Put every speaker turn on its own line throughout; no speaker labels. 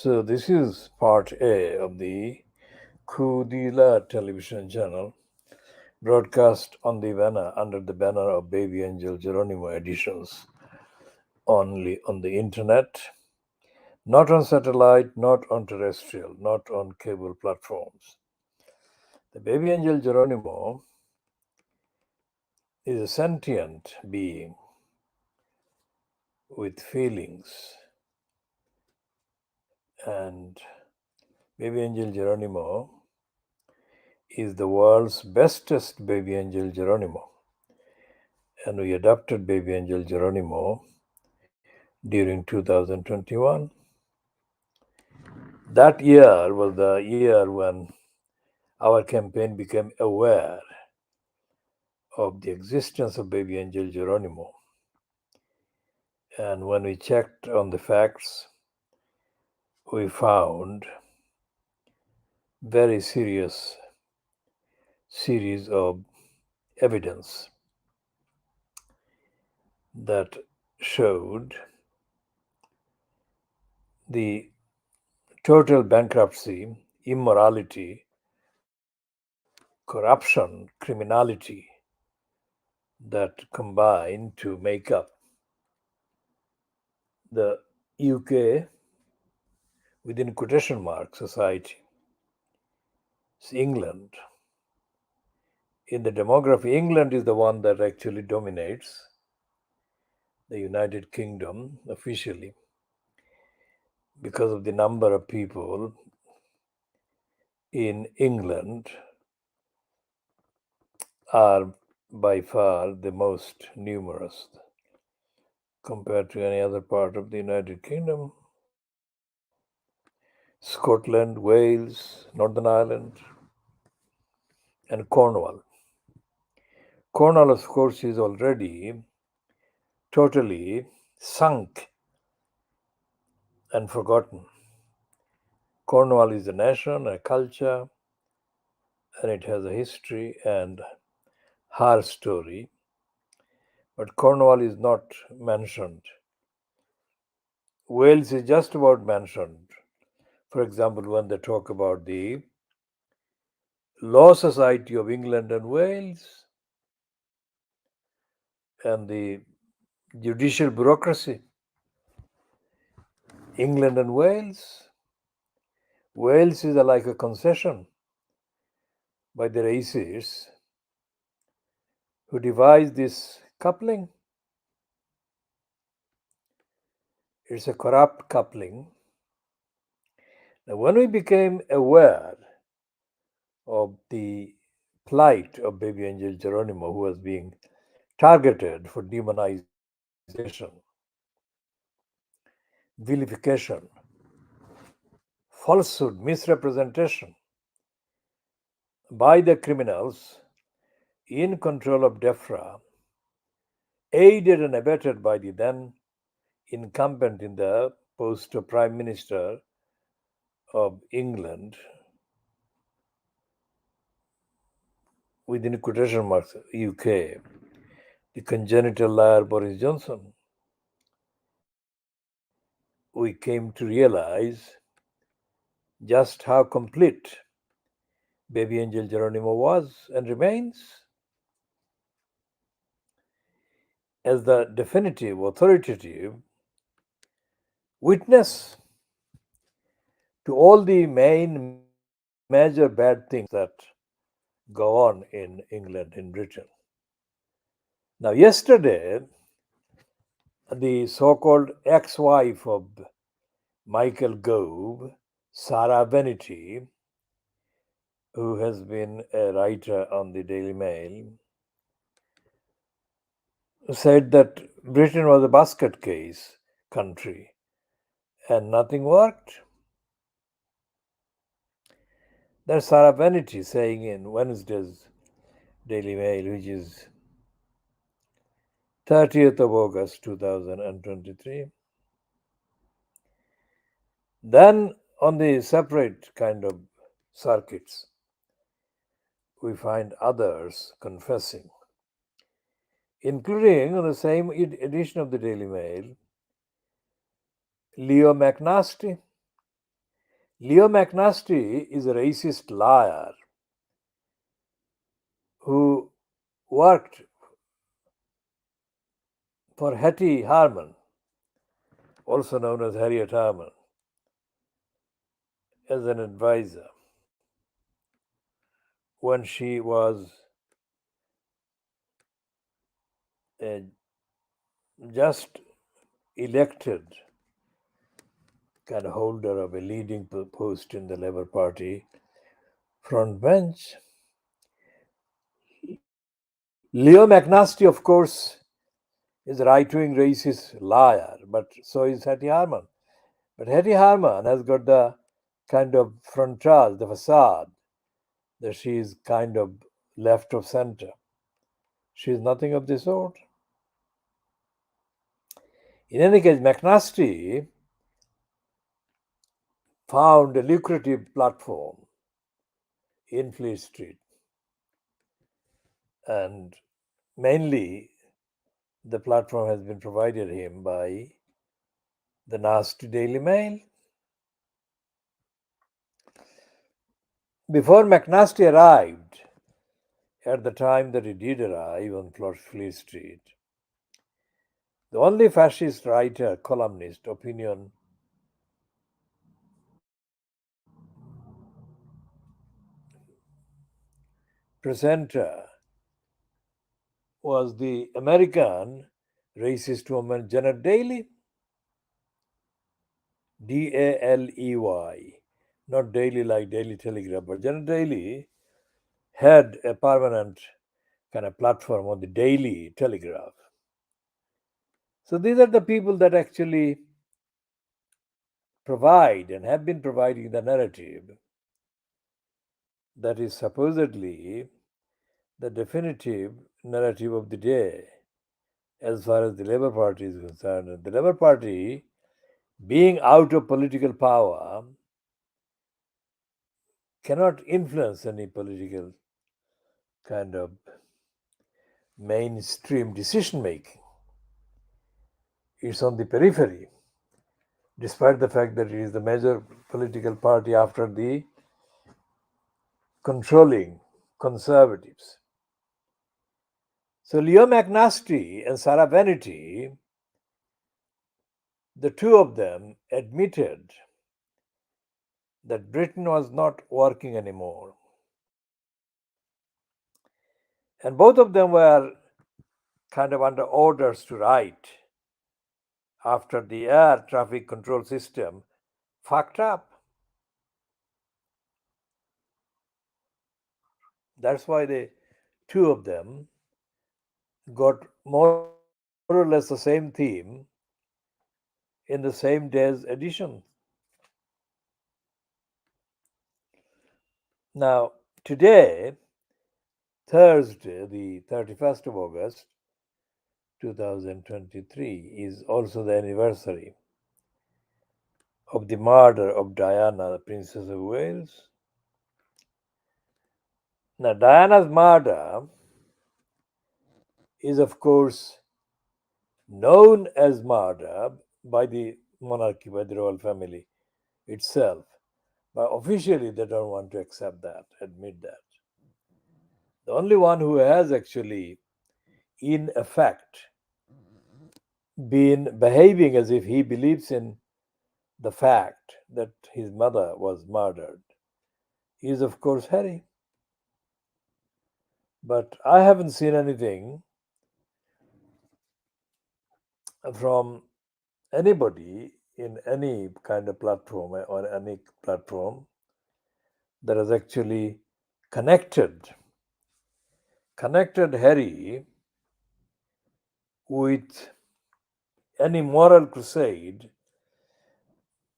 So, this is part A of the Kudila television channel, broadcast on the banner under the banner of Baby Angel Geronimo editions, only on the internet, not on satellite, not on terrestrial, not on cable platforms. The Baby Angel Geronimo is a sentient being with feelings, and Baby Angel Geronimo is the world's bestest baby angel Geronimo. And we adopted baby angel Geronimo during 2021. That year was the year when our campaign became aware of the existence of baby angel Geronimo. And when we checked on the facts, we found very serious series of evidence that showed the total bankruptcy, immorality, corruption, criminality that combine to make up the UK within quotation mark society. It's England. In the demography, England is the one that actually dominates the United Kingdom officially because of the number of people in England are by far the most numerous compared to any other part of the United Kingdom. Scotland, Wales, Northern Ireland, and Cornwall. Cornwall, of course, is already totally sunk and forgotten. Cornwall is a nation, a culture, and it has a history and her story. But Cornwall is not mentioned. Wales is just about mentioned. For example, when they talk about the Law Society of England and Wales and the judicial bureaucracy, England and Wales. Wales is like a concession by the racists who devised this coupling. It's a corrupt coupling. Now, when we became aware of the plight of baby angel Geronimo, who was being targeted for demonization, vilification, falsehood, misrepresentation by the criminals in control of DEFRA, aided and abetted by the then incumbent in the post of Prime Minister of England, within quotation marks, UK, the congenital liar Boris Johnson, we came to realize just how complete baby angel Geronimo was and remains as the definitive, authoritative witness to all the major bad things that go on in England, in Britain. Now, yesterday, the so called ex wife of Michael Gove, Sarah Venity, who has been a writer on the Daily Mail, said that Britain was a basket case country and nothing worked. That's Sarah Venity saying in Wednesday's Daily Mail, which is 30th of August 2023. Then, on the separate kind of circuits, we find others confessing, including on the same edition of the Daily Mail, Leo McNasty, Leo McNasty is a racist liar who worked for Hetty Harman, also known as Harriet Harman, as an advisor when she was a just elected kind of holder of a leading post in the Labour Party front bench. Leo McNasty, of course, is a right-wing racist liar, but so is Hetty Harman. But Hetty Harman has got the kind of frontage, the facade, that she is kind of left of center. She is nothing of the sort. In any case, McNasty found a lucrative platform in Fleet Street, and mainly the platform has been provided him by the nasty Daily Mail. Before McNasty arrived, at the time that he did arrive on Fleet Street, the only fascist writer, columnist, opinion presenter was the American racist woman Janet Daly, Daley, not Daily like Daily Telegraph, but Janet Daly had a permanent kind of platform on the Daily Telegraph. So these are the people that actually provide and have been providing the narrative that is supposedly the definitive narrative of the day as far as the Labour Party is concerned. And the Labour Party, being out of political power, cannot influence any political kind of mainstream decision making. It's on the periphery, despite the fact that it is the major political party after the controlling conservatives. So Leo McNasty and Sarah Vanity, the two of them admitted that Britain was not working anymore. And both of them were kind of under orders to write after the air traffic control system fucked up. That's why the two of them got more or less the same theme in the same day's edition. Now, today, Thursday, the 31st of August 2023, is also the anniversary of the murder of Diana, the Princess of Wales. Now, Diana's murder is, of course, known as murder by the monarchy, by the royal family itself. But officially, they don't want to accept that, admit that. The only one who has actually, in effect, been behaving as if he believes in the fact that his mother was murdered is, of course, Harry. But I haven't seen anything from anybody in any kind of platform or any platform that has actually connected Harry with any moral crusade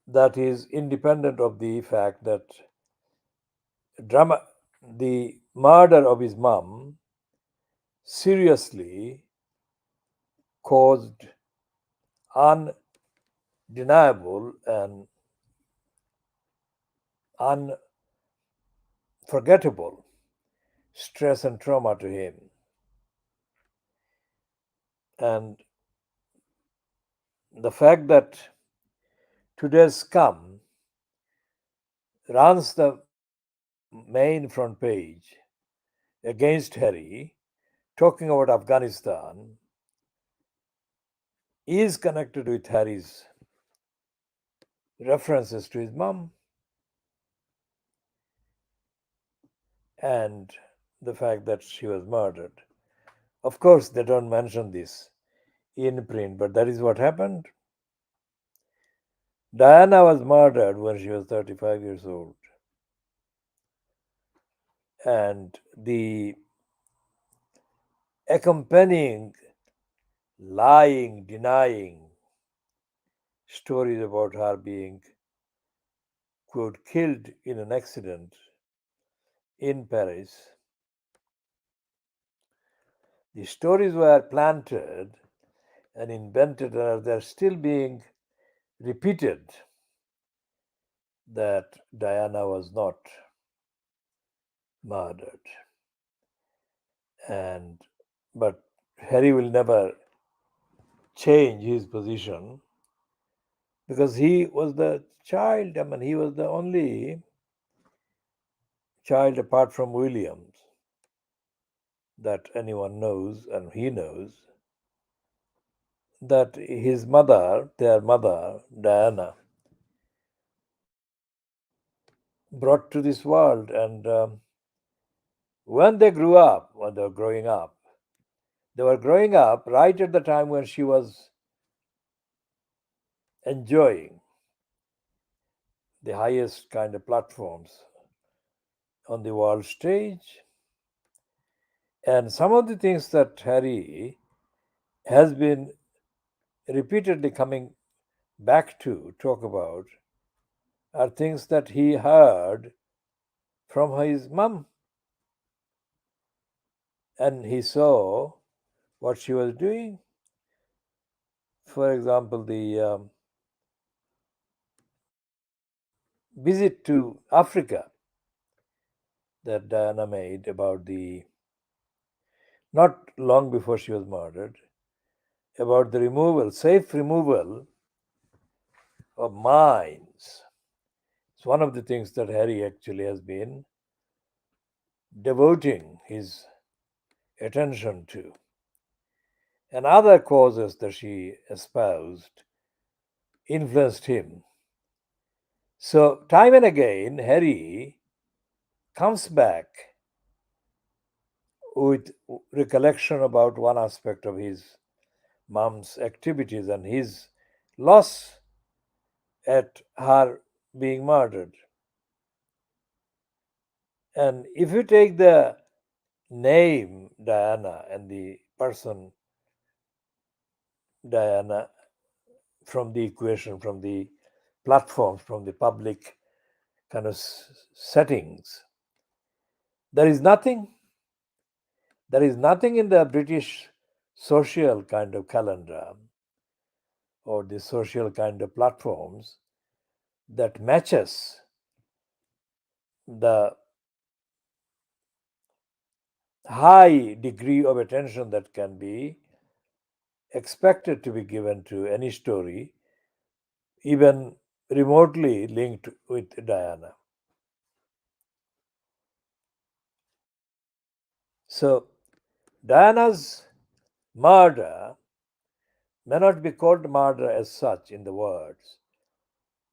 that is independent of the fact that the murder of his mom seriously caused undeniable and unforgettable stress and trauma to him. And the fact that today's scum runs the main front page against Harry, talking about Afghanistan, is connected with Harry's references to his mom and the fact that she was murdered. Of course, they don't mention this in print, but that is what happened. Diana was murdered when she was 35 years old. And the accompanying lying, denying stories about her being, quote, killed in an accident in Paris. The stories were planted and invented, and they're still being repeated that Diana was not murdered. And but Harry will never change his position because he was the child. I mean, he was the only child apart from Williams that anyone knows, and he knows that his mother, their mother, Diana, brought to this world. And when they grew up, when they were growing up, they were growing up right at the time when she was enjoying the highest kind of platforms on the world stage. And some of the things that Harry has been repeatedly coming back to talk about are things that he heard from his mom. And he saw what she was doing. For example, the visit to Africa that Diana made about the not long before she was murdered, about the removal, safe removal of mines. It's one of the things that Harry actually has been devoting his attention to. And other causes that she espoused influenced him. So, time and again, Harry comes back with recollection about one aspect of his mom's activities and his loss at her being murdered. And if you take the name Diana and the person Diana from the equation, from the platforms, from the public kind of settings, there is nothing. There is nothing in the British social kind of calendar or the social kind of platforms that matches the high degree of attention that can be expected to be given to any story, even remotely linked with Diana. So, Diana's murder may not be called murder as such in the words,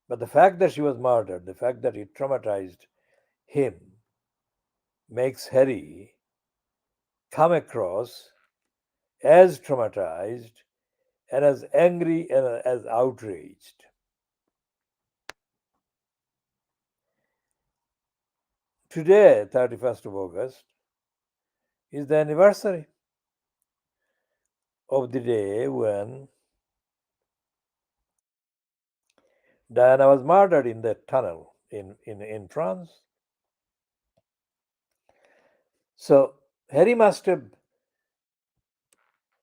but the fact that she was murdered, the fact that it traumatized him, makes Harry come across as traumatized and as angry and as outraged. Today, 31st of August, is the anniversary of the day when Diana was murdered in that tunnel in France. So Harry must have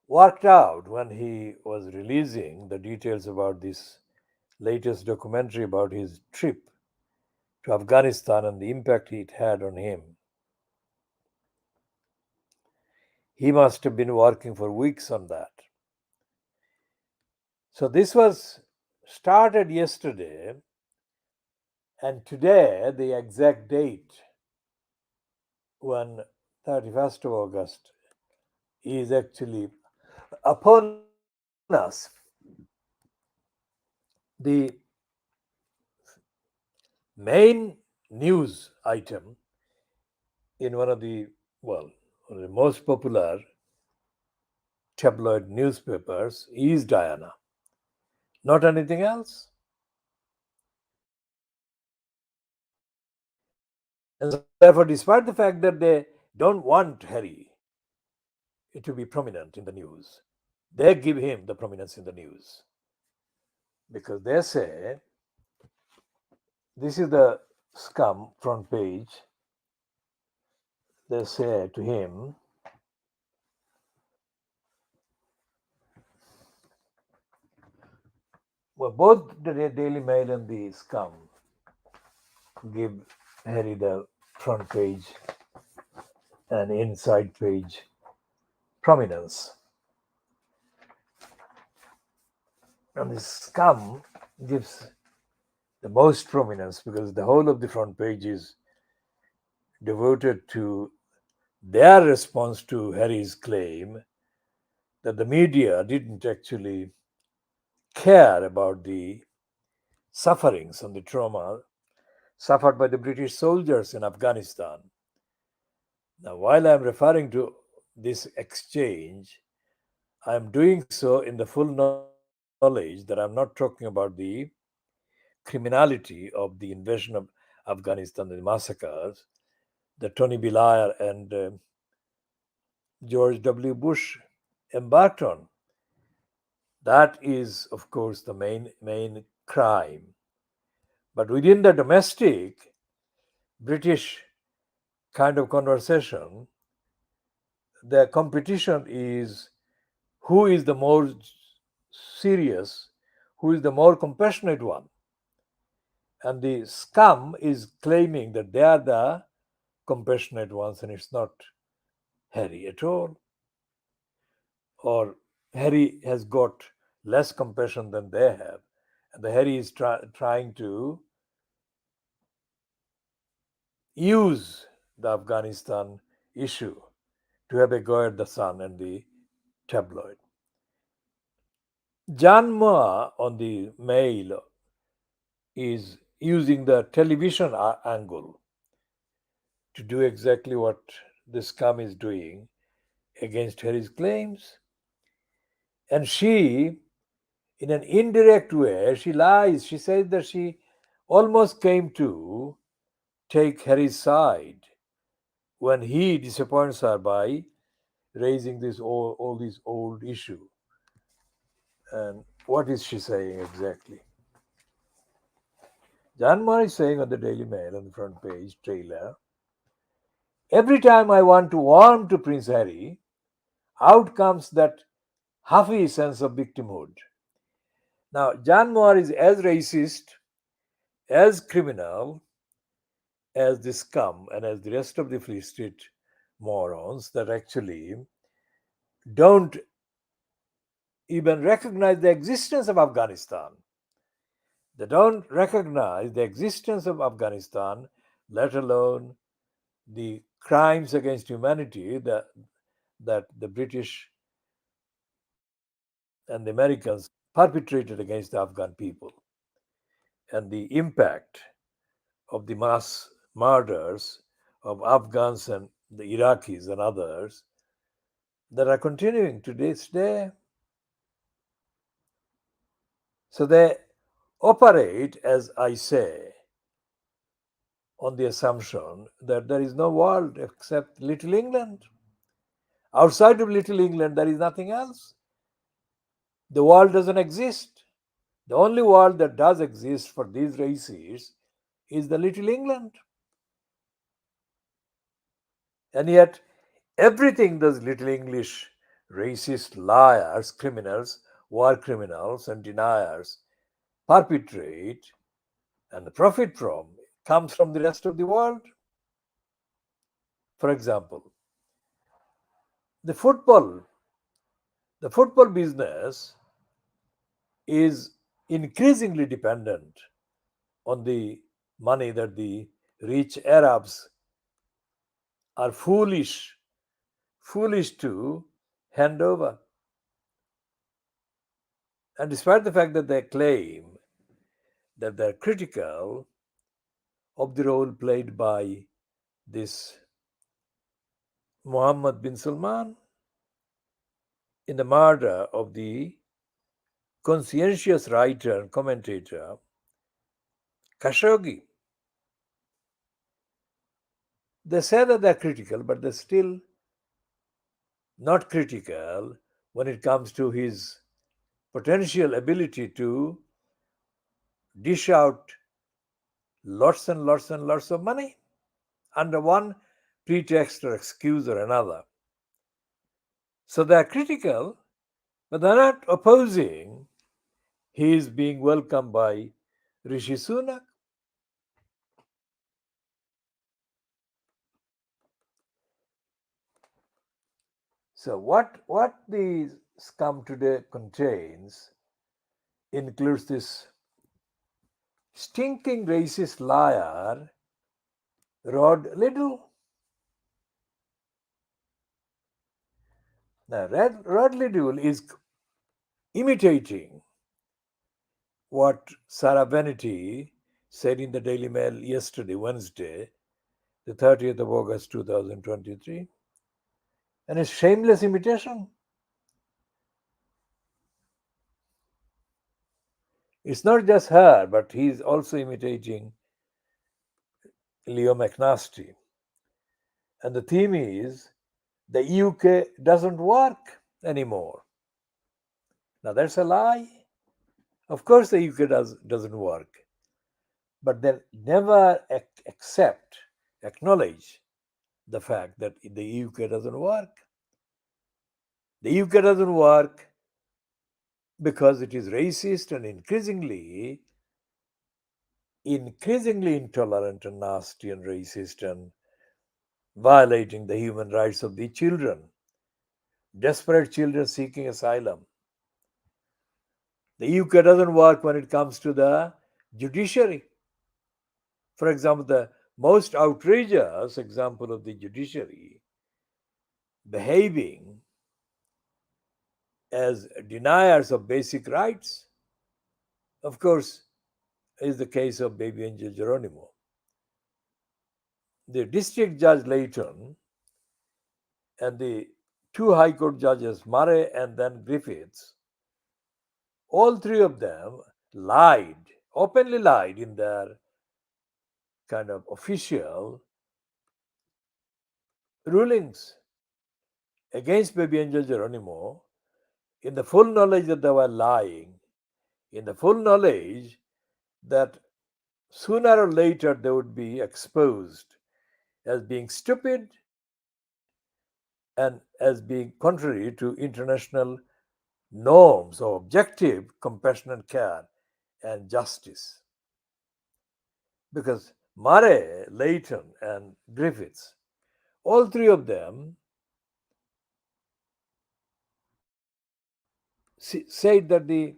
worked out when he was releasing the details about this latest documentary about his trip to Afghanistan and the impact it had on him. He must have been working for weeks on that. So this was started yesterday, And today, the exact date, when 31st of August, is actually upon us. The main news item in one of the, well, one of the most popular tabloid newspapers is Diana, not anything else. And so, therefore, despite the fact that they don't want Harry to be prominent in the news, they give him the prominence in the news because they say this is the scum front page. They say to him, well, both the Daily Mail and the scum give Harry the front page and inside page prominence. And the scum gives the most prominence because the whole of the front page is devoted to their response to Harry's claim that the media didn't actually care about the sufferings and the trauma suffered by the British soldiers in Afghanistan. Now, while I'm referring to this exchange, I'm doing so in the full knowledge that I'm not talking about the criminality of the invasion of Afghanistan, the massacres that Tony Blair and George W. Bush embarked on. That is, of course, the main crime. But within the domestic British kind of conversation, the competition is who is the more serious, who is the more compassionate one. And the scum is claiming that they are the compassionate ones and it's not Harry at all. Or Harry has got less compassion than they have. And the Harry is trying to use the Afghanistan issue to have a go at the Sun and the tabloid. John Moore on the Mail is using the television angle to do exactly what the scum is doing against Harry's claims. And she, in an indirect way, she lies. She says that she almost came to take Harry's side when he disappoints her by raising this all these old issue. And what is she saying exactly? John Moore is saying on the Daily Mail on the front page trailer, every time I want to warm to Prince Harry, out comes that huffy sense of victimhood. Now, John Moore is as racist, as criminal, as the scum, and as the rest of the Free Street morons that actually don't even recognize the existence of Afghanistan. They don't recognize the existence of Afghanistan, let alone the crimes against humanity that the British and the Americans perpetrated against the Afghan people, and the impact of the mass murders of Afghans and the Iraqis and others that are continuing to this day. So they operate, as I say, on the assumption that there is no world except Little England. Outside of Little England, there is nothing else. The world doesn't exist. The only world that does exist for these races is the Little England. And yet, everything those little English racist liars, criminals, war criminals, and deniers perpetrate and profit from comes from the rest of the world. For example, the football, the football business is increasingly dependent on the money that the rich Arabs are foolish to hand over. And despite the fact that they claim that they're critical of the role played by this Mohammed bin Salman in the murder of the conscientious writer and commentator Khashoggi. They say that they're critical, but they're still not critical when it comes to his potential ability to dish out lots and lots and lots of money under one pretext or excuse or another. So they are critical, but they're not opposing his being welcomed by Rishi Sunak. So what the scum today contains includes this stinking racist liar Rod Liddell. Now, Rod Liddell is imitating what Sarah Vanity said in the Daily Mail yesterday, Wednesday, the 30th of August 2023, and a shameless imitation. It's not just her, but he's also imitating Leo McNasty. And the theme is the UK doesn't work anymore. Now that's a lie. Of course, the UK doesn't work, but they never acknowledge the fact that the UK doesn't work. The UK doesn't work because it is racist and increasingly intolerant and nasty and racist and violating the human rights of the children, desperate children seeking asylum. The UK doesn't work when it comes to the judiciary. For example, the most outrageous example of the judiciary behaving as deniers of basic rights, of course, is the case of Baby Angel Geronimo. The district judge Layton and the two High Court judges, Murray and then Griffiths, all three of them openly lied in their kind of official rulings against Baby Angel Geronimo in the full knowledge that they were lying, in the full knowledge that sooner or later they would be exposed as being stupid and as being contrary to international norms of objective, compassionate care and justice. Because Murray, Layton, and Griffiths, all three of them said that the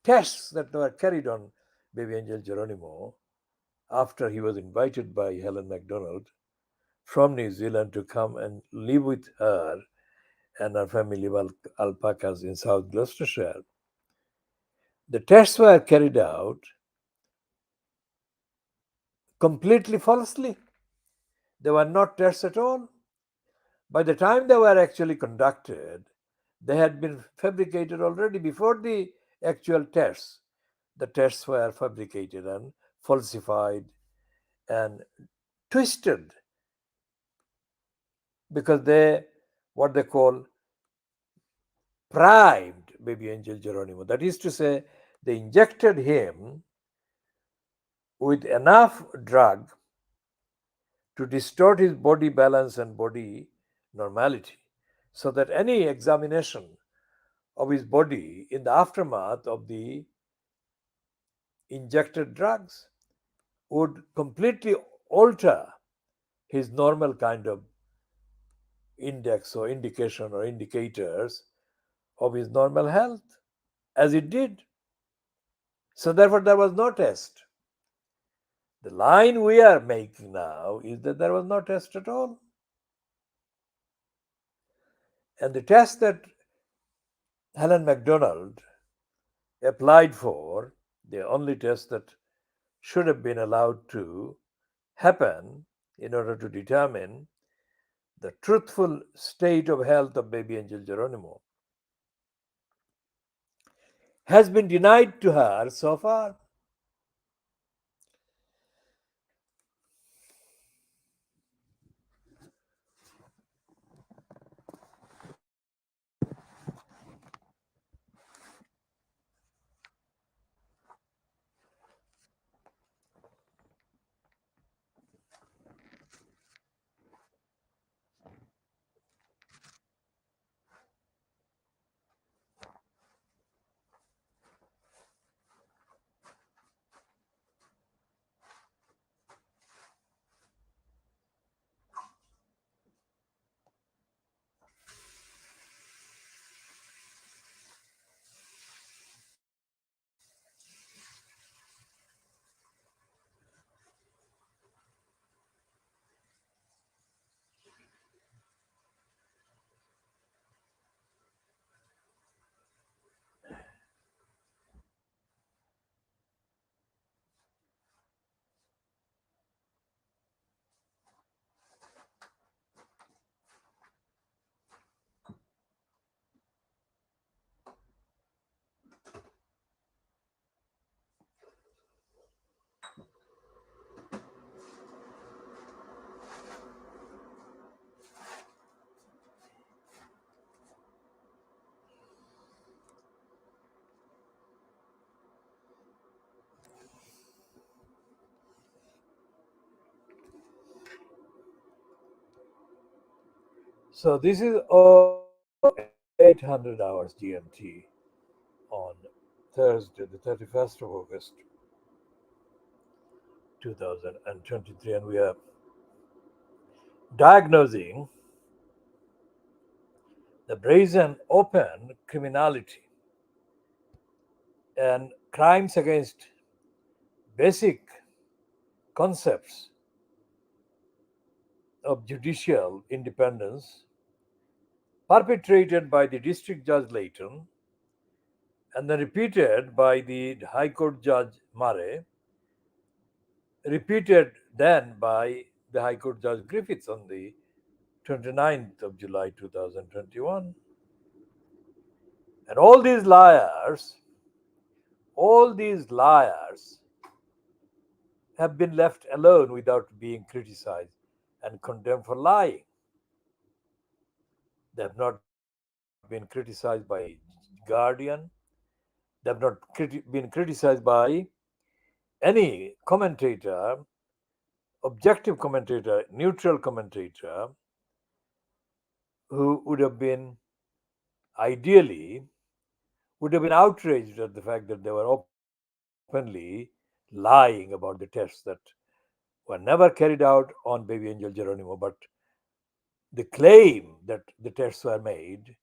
tests that were carried on Baby Angel Geronimo after he was invited by Helen MacDonald from New Zealand to come and live with her and her family of alpacas in South Gloucestershire. The tests were carried out completely falsely. They were not tests at all. By the time they were actually conducted, they had been fabricated already before the actual tests. The tests were fabricated and falsified and twisted because they, what they call, primed Baby Angel Geronimo. That is to say, they injected him with enough drug to distort his body balance and body normality so that any examination of his body in the aftermath of the injected drugs would completely alter his normal kind of index or indication or indicators of his normal health, as it did. So, therefore, there was no test. The line we are making now is that there was no test at all. And the test that Helen MacDonald applied for, the only test that should have been allowed to happen in order to determine the truthful state of health of baby Angel Geronimo, has been denied to her so far. So this is all 800 hours GMT on Thursday, the 31st of August, 2023, and we are diagnosing the brazen open criminality and crimes against basic concepts of judicial independence perpetrated by the District Judge Layton and then repeated by the High Court Judge Murray, repeated then by the High Court Judge Griffiths on the 29th of July 2021. And all these liars have been left alone without being criticized and condemned for lying. They have not been criticized by Guardian. They have not been criticized by any commentator, objective commentator, neutral commentator, who would have been ideally would have been outraged at the fact that they were openly lying about the tests that were never carried out on baby angel Geronimo, but the claim that the tests were made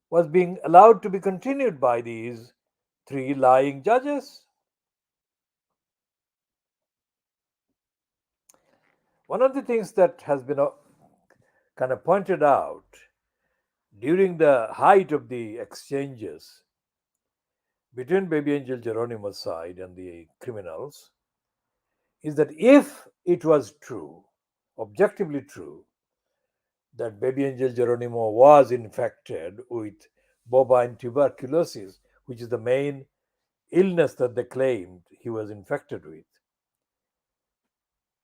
was being allowed to be continued by these three lying judges. One of the things that has been kind of pointed out during the height of the exchanges between baby angel Geronimo's side and the criminals is that if it was true, objectively true, that baby angel Geronimo was infected with bovine tuberculosis, which is the main illness that they claimed he was infected with,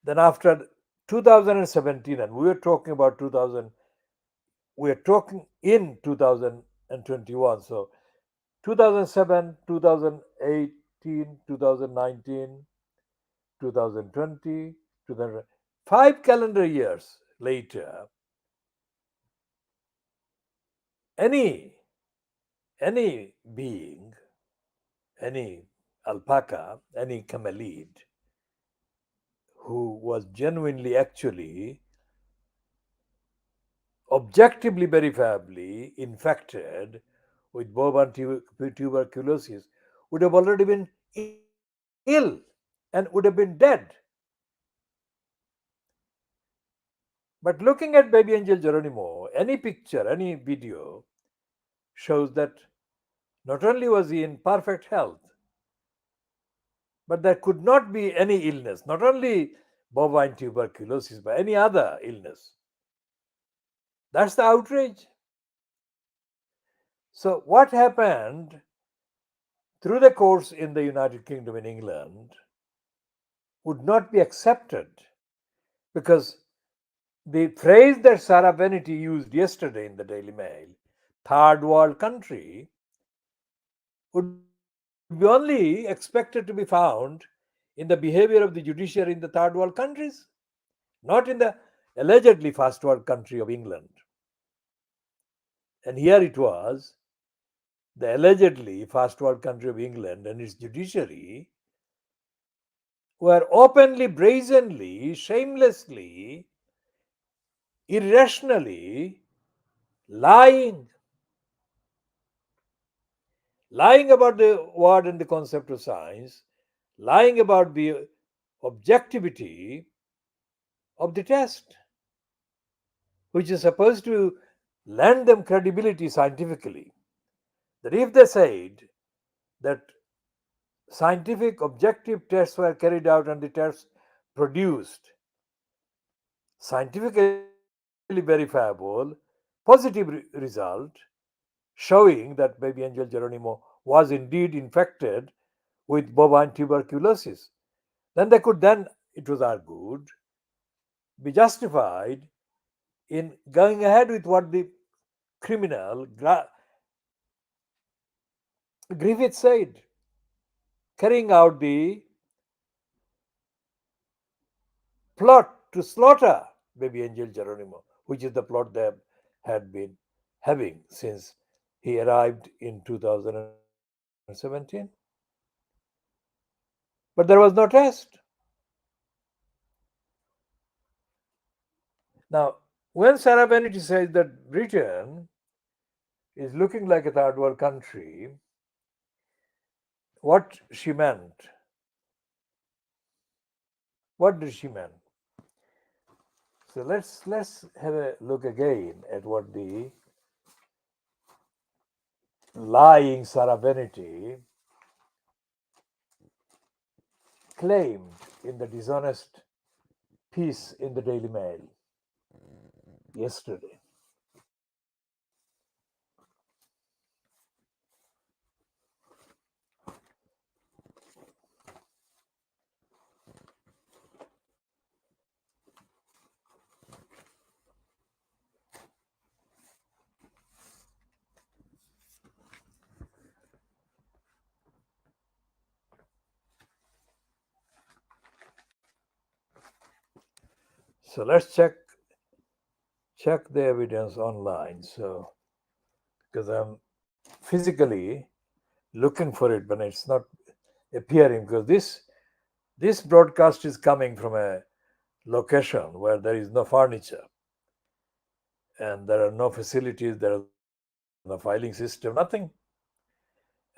then after 2017, and we are talking about 2000, we are talking in 2021, so 2007, 2018, 2019, 2020, 2000, 5 calendar years later, any any being, any alpaca, any camelid who was genuinely, actually, objectively, verifiably infected with bovine tuberculosis would have already been ill and would have been dead. But looking at baby angel Geronimo, any picture, any video shows that not only was he in perfect health, but there could not be any illness, not only bovine tuberculosis, but any other illness. That's the outrage. So, what happened through the course in the United Kingdom in England would not be accepted because the phrase that Sarah Benity used yesterday in the Daily Mail, third world country, would be only expected to be found in the behavior of the judiciary in the third world countries, not in the allegedly first world country of England. And here it was, the allegedly first world country of England and its judiciary were openly, brazenly, shamelessly, irrationally lying. Lying about the word and the concept of science, lying about the objectivity of the test, which is supposed to lend them credibility scientifically. That if they said that scientific objective tests were carried out and the tests produced scientifically verifiable positive result showing that baby angel Geronimo was indeed infected with bovine tuberculosis, then they could then, it was argued, be justified in going ahead with what the criminal Griffith said, carrying out the plot to slaughter baby angel Geronimo, which is the plot they had been having since he arrived in 2017. But there was no test. Now, when Sarah Benity says that Britain is looking like a third world country, what she meant, what did she mean? So let's have a look again at what the lying Sarah Benity claimed in the dishonest piece in the Daily Mail yesterday. So let's check the evidence online. So because I'm physically looking for it, but it's not appearing because this broadcast is coming from a location where there is no furniture and there are no facilities, there is no filing system, nothing.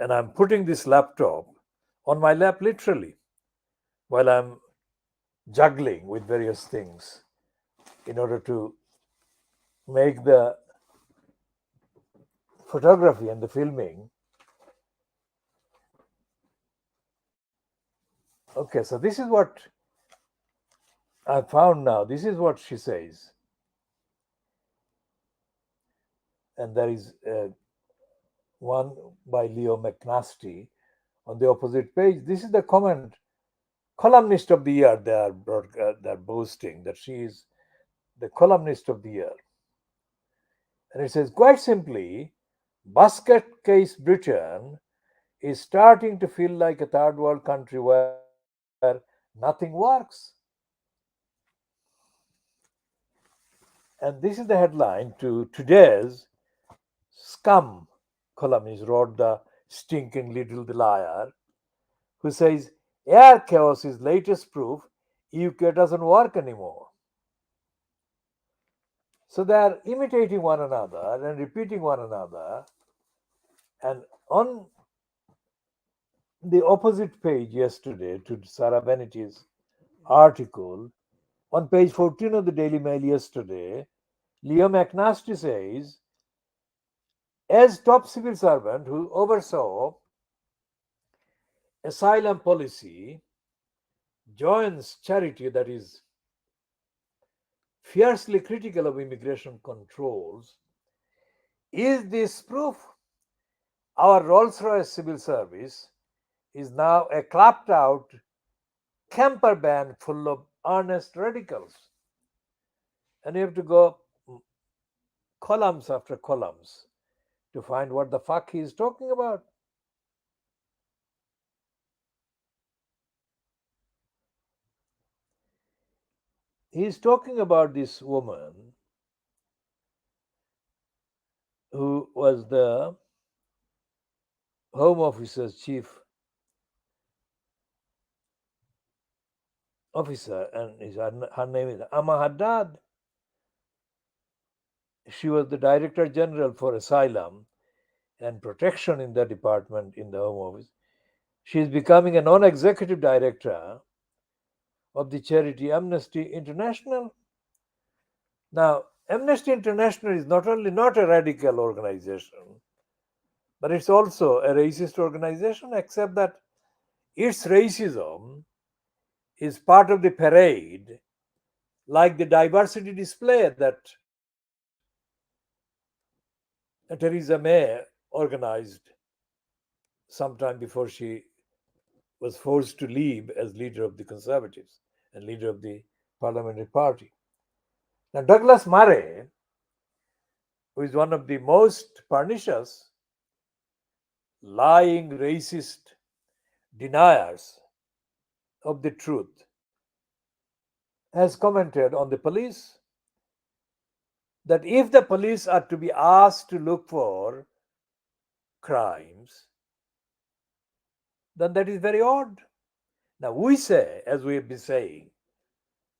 And I'm putting this laptop on my lap literally while I'm juggling with various things in order to make the photography and the filming. Okay, so this is what I found now. This is what she says. And there is one by Leo McNasty on the opposite page. This is the comment columnist of the year. They're boasting that she is the columnist of the year. And it says quite simply, basket case Britain is starting to feel like a third world country where nothing works. And this is the headline to today's scum columnist, wrote the stinking little liar, who says air chaos is latest proof UK doesn't work anymore. So they are imitating one another and repeating one another. And on the opposite page yesterday to Sarah Benity's article, On page 14 of the Daily Mail yesterday, Leo McNasty says, as top civil servant who oversaw asylum policy, joins charity that is fiercely critical of immigration controls, is this proof our Rolls-Royce civil service is now a clapped out camper van full of earnest radicals? And you have to go columns after columns to find what the fuck he is talking about. He is talking about this woman who was the Home Office's chief officer, and her name is Amma Haddad. She was the Director General for Asylum and Protection in the department in the Home Office. She is becoming a non executive director of the charity Amnesty International. Now, Amnesty International is not only not a radical organization, but it's also a racist organization, except that its racism is part of the parade, like the diversity display that Theresa May organized sometime before she was forced to leave as leader of the Conservatives and leader of the parliamentary party. Now, Douglas Murray, who is one of the most pernicious, lying, racist deniers of the truth, has commented on the police that if the police are to be asked to look for crimes, then that is very odd. Now, we say, as we have been saying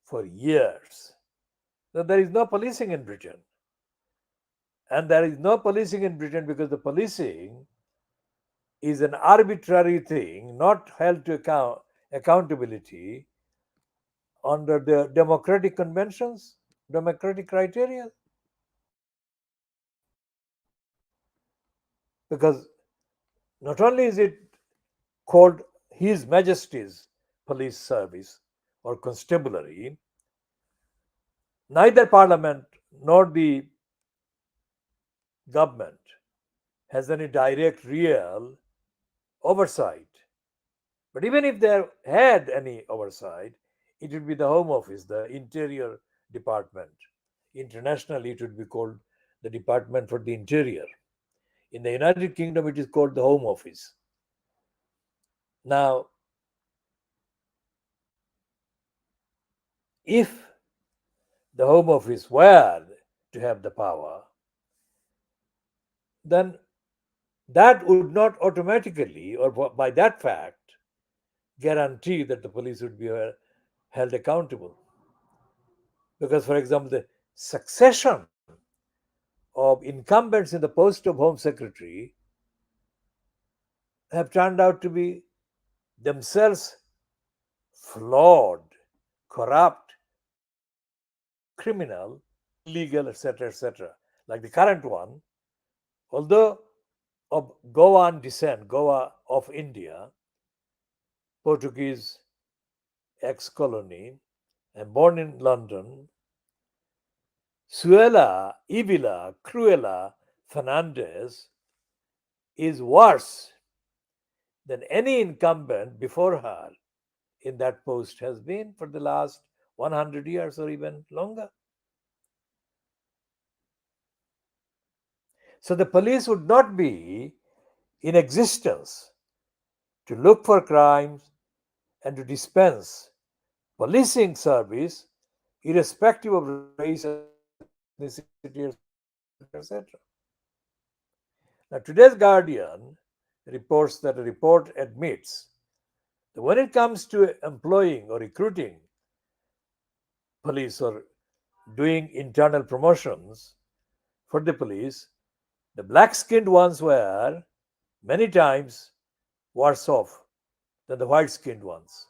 for years, that there is no policing in Britain. And there is no policing in Britain because the policing is an arbitrary thing, not held to accountability under the democratic conventions, democratic criteria. Because not only is it called His Majesty's Police Service or Constabulary, neither Parliament nor the government has any direct, real oversight. But even if they had any oversight, it would be the Home Office, the Interior Department. Internationally, it would be called the Department for the Interior. In the United Kingdom, it is called the Home Office. Now, if the Home Office were to have the power, then that would not automatically, or by that fact, guarantee that the police would be held accountable. Because, for example, the succession of incumbents in the post of Home Secretary have turned out to be themselves flawed, corrupt, criminal, illegal, etc., like the current one, although of Goan descent, Goa of India, Portuguese ex-colony, and born in London, Suella Ivila Cruella Fernandez is worse than any incumbent before her in that post has been for the last 100 years or even longer. So the police would not be in existence to look for crimes and to dispense policing service irrespective of race, ethnicity, etc. Now, today's Guardian reports that a report admits that when it comes to employing or recruiting police or doing internal promotions for the police, the black-skinned ones were many times worse off than the white-skinned ones.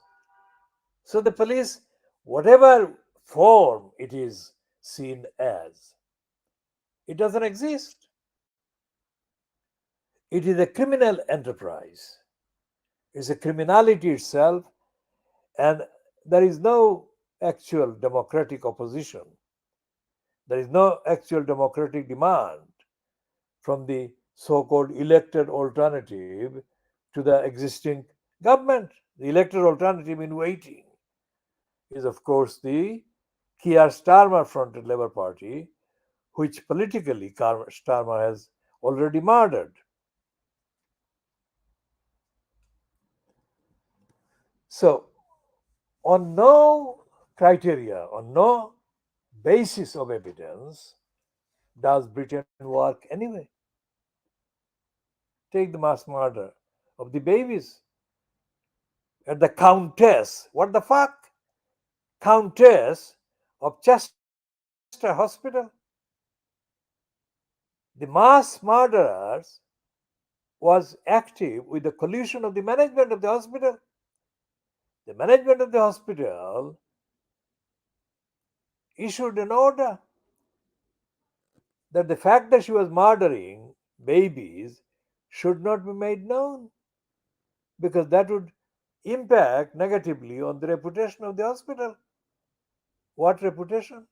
So the police, whatever form it is seen as. It doesn't exist. It is a criminal enterprise. It's a criminality itself, and there is no actual democratic opposition. There is no actual democratic demand from the so called elected alternative to the existing government. The elected alternative in waiting is, of course, the Keir Starmer fronted Labour Party, which politically Starmer has already murdered. So, on no criteria, on no basis of evidence, does Britain work anyway? Take the mass murder of the babies at the Countess. What the fuck? Countess of Chester Hospital. The mass murderers was active with the collusion of the management of the hospital. The management of the hospital issued an order that the fact that she was murdering babies should not be made known because that would impact negatively on the reputation of the hospital. What reputation?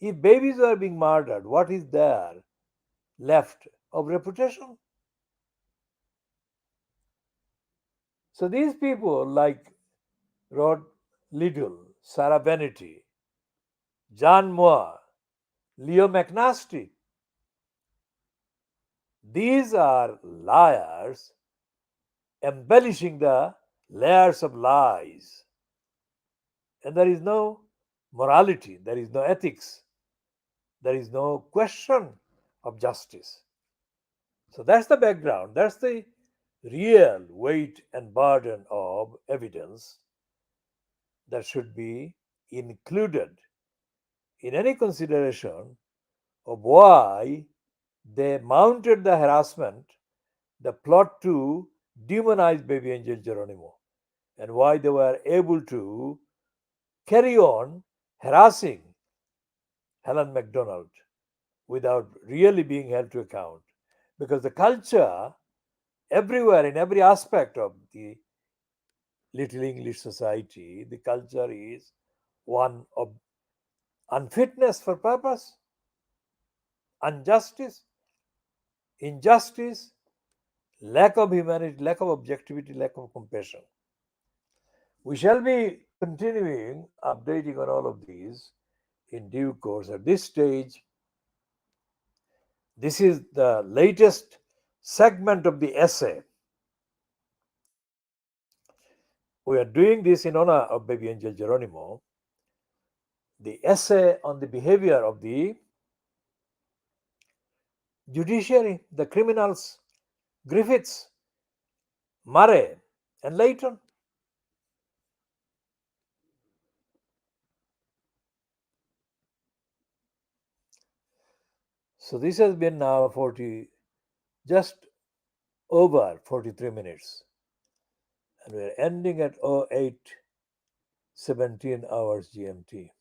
If babies are being murdered, what is there left of reputation? So these people like Rod Liddell, Sarah Bennett, John Moore, Leo McNasty, these are liars embellishing the layers of lies. And there is no morality, there is no ethics, there is no question of justice. So that's the background, that's the real weight and burden of evidence that should be included in any consideration of why they mounted the harassment, the plot to demonize baby angel Geronimo, and why they were able to carry on harassing Helen MacDonald without really being held to account. Because the culture, everywhere, in every aspect of the Little English society, the culture is one of unfitness for purpose, injustice, injustice, lack of humanity, lack of objectivity, lack of compassion. We shall be continuing updating on all of these in due course. At this stage, this is the latest segment of the essay. We are doing this in honor of baby angel Geronimo, the essay on the behavior of the judiciary, the criminals, Griffiths, Murray, and Leighton. So this has been now 40, just over 43 minutes. And we're ending at 08:17 hours GMT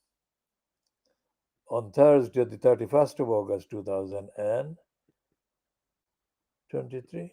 on Thursday, the 31st of August 2023.